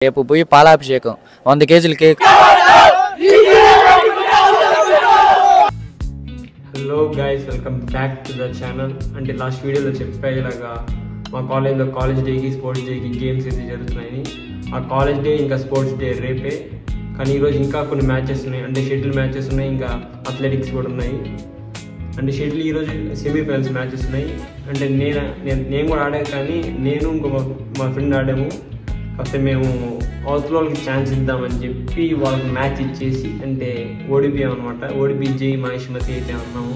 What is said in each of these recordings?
రేపు పోయి పాలాభిషేకం 100 కేజీల cake. Hello guys, welcome back to the channel. అంటే లాస్ట్ వీడియోలో చెప్పేలాగా మా కాలేజ్లో కాలేజ్ డేకి స్పోర్ట్స్ డేకి గేమ్స్ అయితే జరుగుతున్నాయి. ఆ కాలేజ్ డే ఇంకా స్పోర్ట్స్ డే రేపే, కానీ ఈరోజు ఇంకా కొన్ని మ్యాచెస్ ఉన్నాయి. అంటే షటిల్ మ్యాచెస్ ఉన్నాయి, ఇంకా అథ్లెటిక్స్ కూడా ఉన్నాయి. అంటే షటిల్ ఈరోజు సెమీఫైనల్స్ మ్యాచెస్ ఉన్నాయి. అంటే నేను కూడా ఆడాను, కానీ నేను ఇంకో మా ఫ్రెండ్ ఆడాము. కాకపోతే మేము అవతల వాళ్ళకి ఛాన్స్ ఇద్దామని చెప్పి వాళ్ళకి మ్యాచ్ ఇచ్చేసి అంటే ఓడిపోయాం అనమాట. ఓడిపి జై మహేష్మతి అయితే అన్నాము.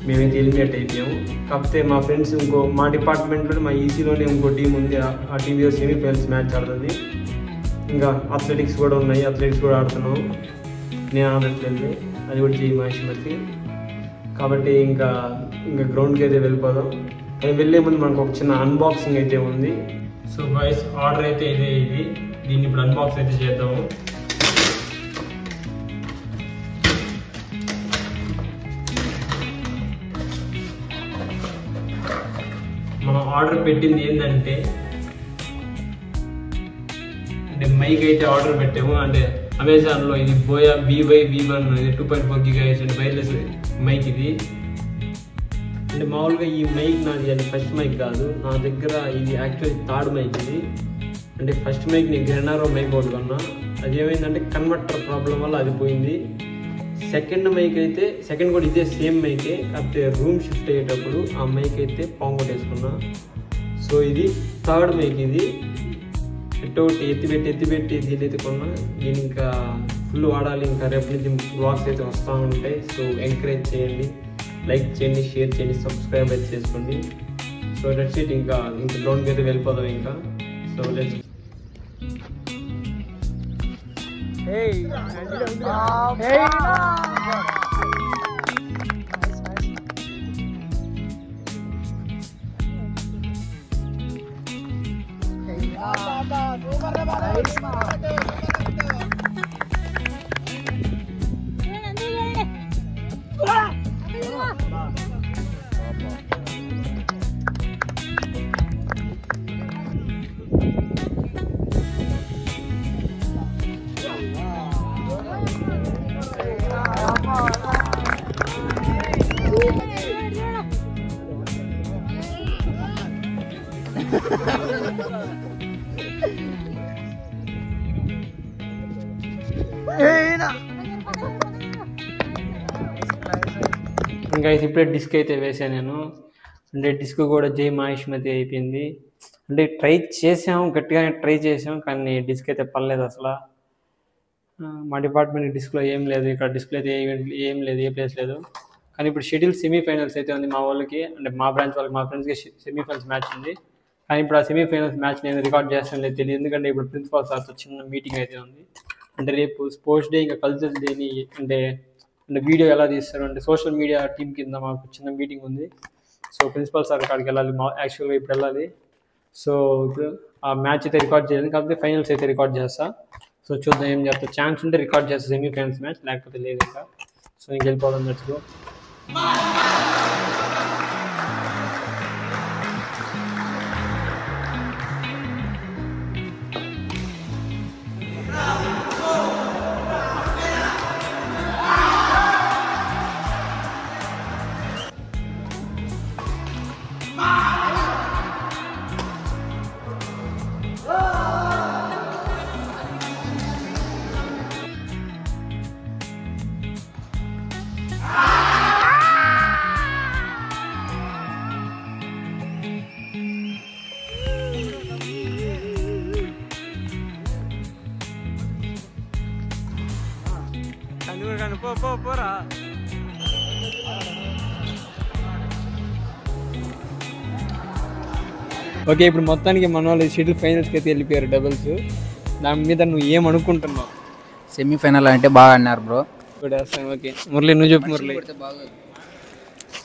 మేమైతే ఎలిమినేట్ అయిపోయాము. కాకపోతే మా ఫ్రెండ్స్ మా డిపార్ట్మెంట్లో మా ఈసీలోనే ఇంకో టీం ఉంది. ఆ టీం సెమీఫైనల్స్ మ్యాచ్ ఆడుతుంది. ఇంకా అథ్లెటిక్స్ కూడా ఉన్నాయి, అథ్లెటిక్స్ కూడా ఆడుతున్నాము. నేను ఆడట్లేదు, అది కూడా జై మహేష్మతి. కాబట్టి ఇంకా గ్రౌండ్కి అయితే వెళ్ళిపోదాం. కానీ వెళ్ళే ముందు మనకు ఒక చిన్న అన్బాక్సింగ్ అయితే ఉంది. సో గైస్, ఆర్డర్ అయితే ఇది. దీన్ని ఇప్పుడు అన్బాక్స్ అయితే చేద్దాము. మనం ఆర్డర్ పెట్టింది ఏంటంటే మైక్ అయితే ఆర్డర్ పెట్టాము. అంటే అమెజాన్లో ఇది బోయా BY-V1 2.4 GHz అంటే వైర్లెస్ మైక్ ఇది. అంటే మామూలుగా ఈ మైక్ నాది అది ఫస్ట్ మైక్ కాదు, నా దగ్గర ఇది యాక్చువల్లీ థర్డ్ మైక్ ఇది. అంటే ఫస్ట్ మైక్ నేను గ్రెనారో మైక్ ఒకటి కొన్నా, అది ఏమైందంటే కన్వర్టర్ ప్రాబ్లం వల్ల అది పోయింది. సెకండ్ మైక్ అయితే సెకండ్ కూడా ఇదే సేమ్ మైకే, కాకపోతే రూమ్ షిఫ్ట్ అయ్యేటప్పుడు ఆ మైక్ అయితే పాంగొట్టేసుకున్నా. సో ఇది థర్డ్ మైక్. ఇది ఎట్టోటి ఎత్తిపెట్టి దీని అయితే కొన్నా. దీన్ని ఇంకా ఫుల్ వాడాలి. ఇంకా రేపు నుంచి బ్లాగ్స్ అయితే వస్తూ ఉంటాయి. సో ఎంకరేజ్ చేయండి, లైక్ చేయండి, షేర్ చేయండి, సబ్స్క్రైబ్ అయితే చేసుకోండి. So that's it. ఇంకా గ్రౌండ్కి అయితే వెళ్ళిపోదాం ఇంకా. సో లెట్స్ ఇంకా ఇప్పుడే డిస్క్ అయితే వేసాను నేను. అంటే డిస్క్ కూడా జై మహేష్మతి అయిపోయింది. అంటే ట్రై చేసాము, గట్టిగానే ట్రై చేసాం, కానీ డిస్క్ అయితే పర్లేదు అసలు. మా డిపార్ట్మెంట్ డిస్క్లో ఏం లేదు, ఇక్కడ డిస్క్లో అయితే ఏం లేదు, ఏ ప్లేస్ లేదు. కానీ ఇప్పుడు షటిల్ సెమీఫైనల్స్ అయితే ఉంది మా వాళ్ళకి. అంటే మా బ్రాంచ్ వాళ్ళకి, మా ఫ్రెండ్స్కి సెమీఫైనల్స్ మ్యాచ్ ఉంది. కానీ ఇప్పుడు ఆ సెమీఫైనల్స్ మ్యాచ్ నేను రికార్డ్ చేస్తాను లేదు తెలియదు, ఎందుకంటే ఇప్పుడు ప్రిన్సిపాల్ సార్తో చిన్న మీటింగ్ అయితే ఉంది. అంటే రేపు స్పోర్ట్స్ డే ఇంకా కల్చరల్ డేని అంటే వీడియో ఎలా తీస్తారు అంటే సోషల్ మీడియా టీం కింద మాకు చిన్న మీటింగ్ ఉంది. సో ప్రిన్సిపల్ సార్ కాడికి వెళ్ళాలి, యాక్చువల్గా ఇప్పుడు వెళ్ళాలి. సో ఇప్పుడు ఆ మ్యాచ్ అయితే రికార్డ్ చేయాలి, కాకపోతే ఫైనల్స్ అయితే రికార్డ్ చేస్తా. సో చూద్దాం ఏం చేస్తా. ఛాన్స్ ఉంటే రికార్డ్ చేస్తా సెమీఫైనల్స్ మ్యాచ్, లేకపోతే లేదు ఇంకా. సో ఇంక వెళ్ళిపోదాం, లెట్స్ గో. పోరా. ఓకే, ఇప్పుడు మొత్తానికి మన వాళ్ళు షటిల్ ఫైనల్స్కి అయితే వెళ్ళిపోయారు డబుల్స్. దాని మీద నువ్వు ఏమనుకుంటున్నావు? సెమీఫైనల్ అంటే బాగా ఆడినారు బ్రో. ఓకే మురళి, నువ్వు చెప్పు. మురళి,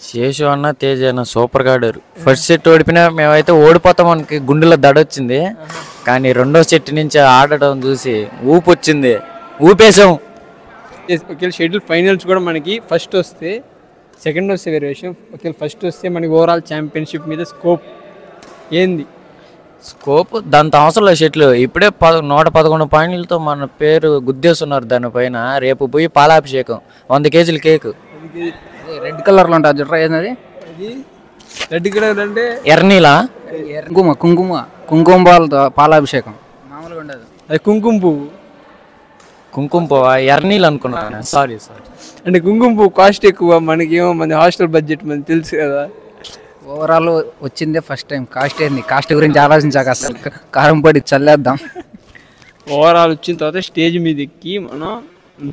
శేషు అన్న తేజ్ అన్న సూపర్గా ఆడారు. ఫస్ట్ సెట్ ఓడిపోయినా మేమైతే ఓడిపోతాం, మనకి గుండెలో దడొచ్చింది. కానీ రెండో సెట్ నుంచి ఆడడం చూసి ఊపు వచ్చింది, ఊపేసాం. ఒకవేళ షటిల్ ఫైనల్స్ కూడా మనకి ఫస్ట్ వస్తే, సెకండ్ వస్తే వేరే విషయం. ఒకవేళ ఫస్ట్ వస్తే మనకి ఓవరాల్ ఛాంపియన్షిప్ మీద స్కోప్ ఏంది స్కోప్ దాంతో అవసరం లేదు షెట్లు. ఇప్పుడే 111 పాయింట్లతో మన పేరు గుద్దేస్తున్నారు దానిపైన. రేపు పోయి పాలాభిషేకం 100 కేజీల కేక్. రెడ్ కలర్లో ఉంటుంది ట్రై అది. రెడ్ కలర్ అంటే ఎర్నీలా కుంకుమ పాలతో పాలాభిషేకం మామూలుగా ఉండదు. అది కుంకుమ పువ్వు. కుంకుమ పువ్వా? ఎర్నీలు అనుకున్నాను. సారీ. అంటే కుంకుమ పువ్వు కాస్ట్ ఎక్కువ. మనకేమో మన హాస్టల్ బడ్జెట్ మనకి తెలుసు కదా. ఓవరాల్ వచ్చిందే ఫస్ట్ టైం. కాస్ట్ ఏంది, కాస్ట్ గురించి ఆలోచించాక అసలు కారం పొడి చల్లేద్దాం. ఓవరాల్ వచ్చిన తర్వాత స్టేజ్ మీద ఎక్కి మనం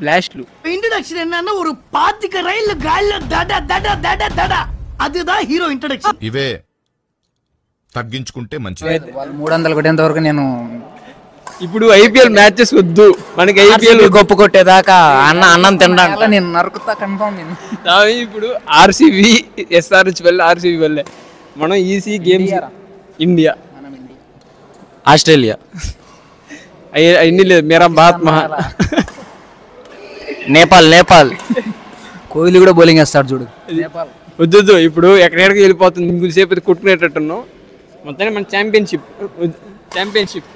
బ్లాస్ట్లు. ఇంట్రడక్షన్ ఏంటన్నా ఒక 25 రైళ్లు గాల్లో దడ దడ దడ దడ అదిదా హీరో ఇంట్రడక్షన్. ఇవే తగ్గించుకుంటే మంచిది. 300 కొట్టేంత వరకు నేను ఇప్పుడు ఐపీఎల్ మ్యాచెస్ వద్దు మనకి. ఐపీఎల్ గొప్ప కొట్టేదాకా అన్నం తినడానికి నేను నరుకుతా కన్ఫర్మ్. నేను ఇప్పుడు ఆర్సీబీ ఎస్ఆర్హెచ్ వల్ల ఆర్సీబీ వల్లే మనం ఈసీ గేమ్స్. ఇండియా ఆస్ట్రేలియా అన్ని లేదు. మేరా బాత్ మహా. నేపాల్ కోహ్లీ కూడా బౌలింగ్ వేస్తాడు చూడు. నేపాల్ వద్దు. ఇప్పుడు ఎక్కడెక్కడికి వెళ్ళిపోతుంది. ఇంకొద్దిసేపు అయితే కొట్టుకునేటట్టున్నాం. మొత్తానికి మన ఛాంపియన్షిప్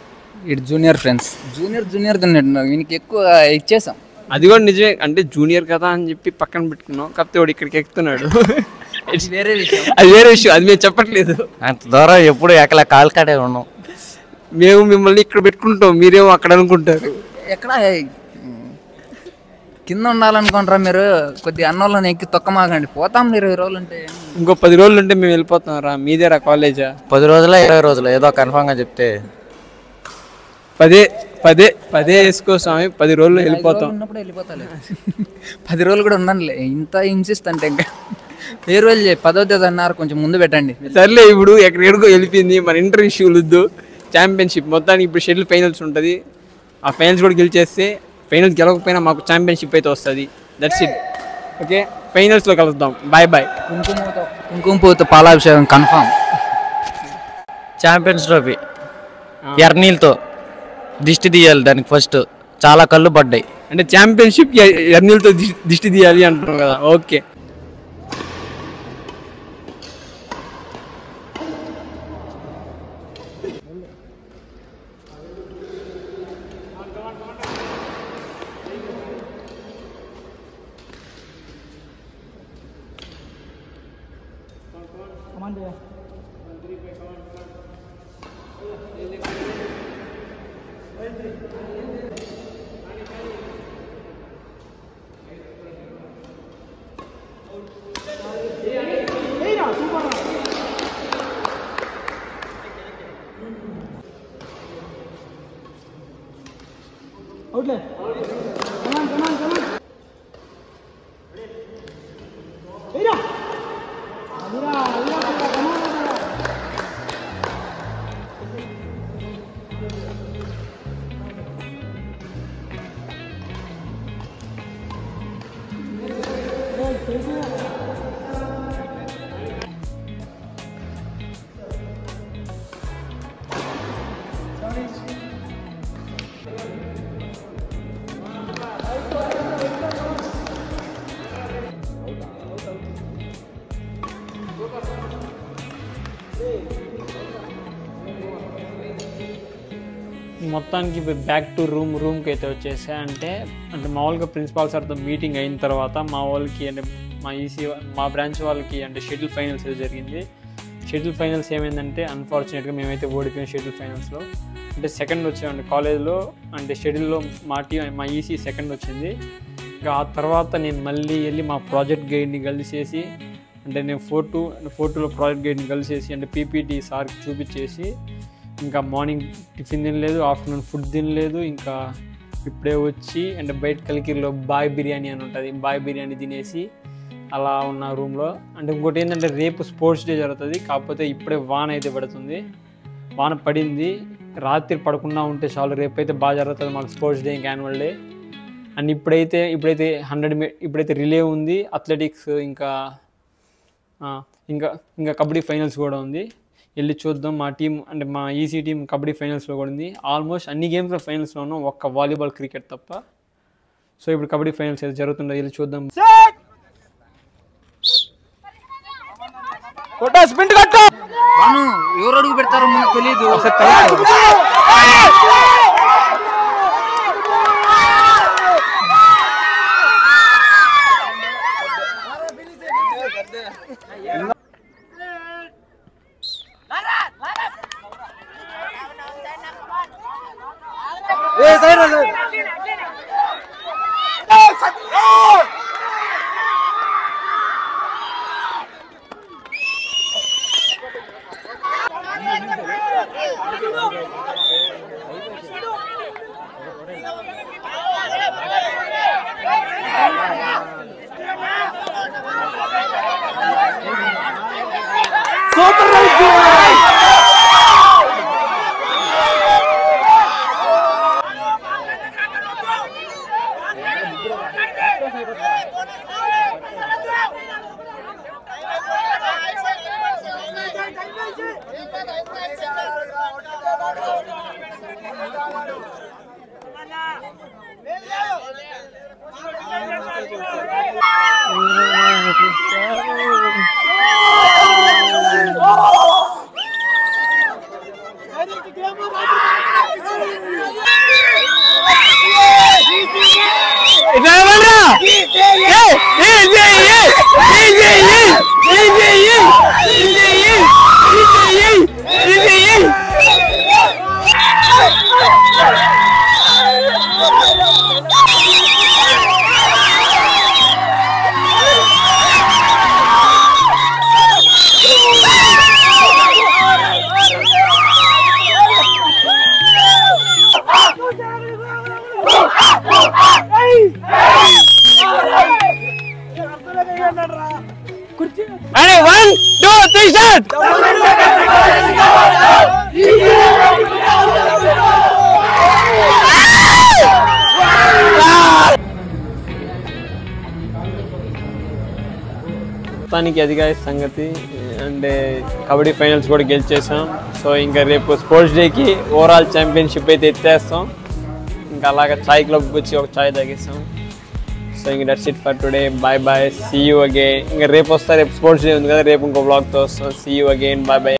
ఇటు జూనియర్ ఫ్రెండ్స్ జూనియర్ తిన్నట్టు వీనికి ఎక్కువ ఇచ్చేసాం. అది కూడా నిజమే. అంటే జూనియర్ కదా అని చెప్పి పక్కన పెట్టుకున్నాం. కాకపోతే వాడు ఇక్కడికి ఎక్కుతున్నాడు. వేరే విషయం. అది వేరే విషయం. అది మేము చెప్పట్లేదు. అంత దూరం ఎప్పుడు ఎక్కల కాల్కాడే ఉన్నాం. మేము మిమ్మల్ని ఇక్కడ పెట్టుకుంటాం, మీరేమో అక్కడ అనుకుంటారు. ఎక్కడ కింద ఉండాలనుకుంటారా మీరు? కొద్దిగా అన్నోళ్ళని ఎక్కి తొక్కమాకండి. పోతాం 20 రోజులు ఉంటే. ఇంకో 10 రోజులు ఉంటే మేము వెళ్ళిపోతాం రా. మీదేరా కాలేజా? 10 రోజుల 20 రోజులు ఏదో కన్ఫామ్గా చెప్తే పదే వేసుకో స్వామి. 10 రోజులు వెళ్ళిపోతాం. ఉన్నప్పుడు వెళ్ళిపోతాలే. 10 రోజులు కూడా ఉండండి. ఇంత హింసిస్తా అంటే ఇంకా 10 రోజులు 10వ తేదీ అన్నారు, కొంచెం ముందు పెట్టండి. సర్లే. ఇప్పుడు ఎక్కడెక్కడికో వెళ్ళిపోయింది. మన ఇంటర్ ఇష్యూలు వద్దు. ఛాంపియన్షిప్ మొత్తానికి ఇప్పుడు షెడ్యూల్ ఫైనల్స్ ఉంటుంది. ఆ ఫైనల్స్ కూడా గెలిచేస్తే, ఫైనల్స్ గెలవకపోయినా మాకు ఛాంపియన్షిప్ అయితే వస్తుంది. That's it. ఓకే, ఫైనల్స్లో కలుద్దాం. బాయ్. కుంకుమ పువ్వుతో పాలాభిషేకం కన్ఫామ్. ఛాంపియన్స్ ట్రోఫీ ఎర్నీలతో దిష్టి తీయాలి దానికి ఫస్ట్. చాలా కళ్ళు పడ్డాయి. అంటే ఛాంపియన్షిప్ ఎర్నీలతో దిష్టి తీయాలి అంటున్నాం కదా. ఓకే. మొత్తానికి బ్యాక్ టు రూమ్కి అయితే వచ్చేసా. అంటే మామూలుగా ప్రిన్సిపాల్ సార్తో మీటింగ్ అయిన తర్వాత మా వాళ్ళకి అంటే మా ఈసీ మా బ్రాంచ్ వాళ్ళకి అంటే షెడ్యూల్ ఫైనల్స్ జరిగింది. షెడ్యూల్ ఫైనల్స్ ఏమైందంటే అన్ఫార్చునేట్గా మేమైతే ఓడిపోయాం షెడ్యూల్ ఫైనల్స్లో. అంటే సెకండ్ వచ్చామండి కాలేజ్లో. అంటే షెడ్యూల్లో మా ఈసీ సెకండ్ వచ్చింది. ఇంకా ఆ తర్వాత నేను మళ్ళీ వెళ్ళి మా ప్రాజెక్ట్ గైడ్ని కలిసేసి, అంటే నేను 4-2లో ప్రాజెక్ట్ గైడ్ని కలిసేసి అంటే పీపీటీ సార్కి చూపించేసి, ఇంకా మార్నింగ్ టిఫిన్ తినలేదు, ఆఫ్టర్నూన్ ఫుడ్ తినలేదు. ఇంకా ఇప్పుడే వచ్చి అంటే బయట కలికిరిలో బాయ్ బిర్యానీ అని ఉంటుంది, బాయ్ బిర్యానీ తినేసి అలా ఉన్న రూమ్లో. అంటే ఇంకోటి ఏంటంటే రేపు స్పోర్ట్స్ డే జరుగుతుంది. కాకపోతే ఇప్పుడే వాన అయితే పడుతుంది. వాన పడింది. రాత్రి పడకుండా ఉంటే చాలు, రేపైతే బాగా జరుగుతుంది మాకు స్పోర్ట్స్ డే, ఇంకా యాన్యువల్ డే. అండ్ ఇప్పుడైతే 100 ఇప్పుడైతే రిలే ఉంది, అథ్లెటిక్స్, ఇంకా కబడ్డీ ఫైనల్స్ కూడా ఉంది. వెళ్ళి చూద్దాం. మా టీం అంటే మా ఈసీ టీం కబడ్డీ ఫైనల్స్లో కూడా ఉంది. ఆల్మోస్ట్ అన్ని గేమ్స్లో ఫైనల్స్లో ఉన్నాం, ఒక్క వాలీబాల్ క్రికెట్ తప్ప. సో ఇప్పుడు కబడ్డీ ఫైనల్స్ అయితే జరుగుతుందో వెళ్ళి చూద్దాం. స్ప్రింట్ కట్టు మనం ఎవరు అడుగు పెడతారో ముందు తెలియదు. అరే 1 2 3 స్టార్ట్. మొత్తానికి అదిగా సంగతి. అంటే కబడ్డీ ఫైనల్స్ కూడా గెలిచేసాం. సో ఇంకా రేపు స్పోర్ట్స్ డేకి ఓవరాల్ ఛాంపియన్షిప్ అయితే ఎత్తేస్తాం. ఇంకా అలాగా చాయ్ క్లబ్కి వచ్చి ఒక చాయ్ తాగేస్తాం. సో ఇంక that's it for today. Bye bye, see you again. ఇంకా రేపు వస్తా, రేపు స్పోర్ట్స్ డే ఉంది కదా, రేపు ఇంకో బ్లాగ్తో వస్తాం. See you again, bye bye.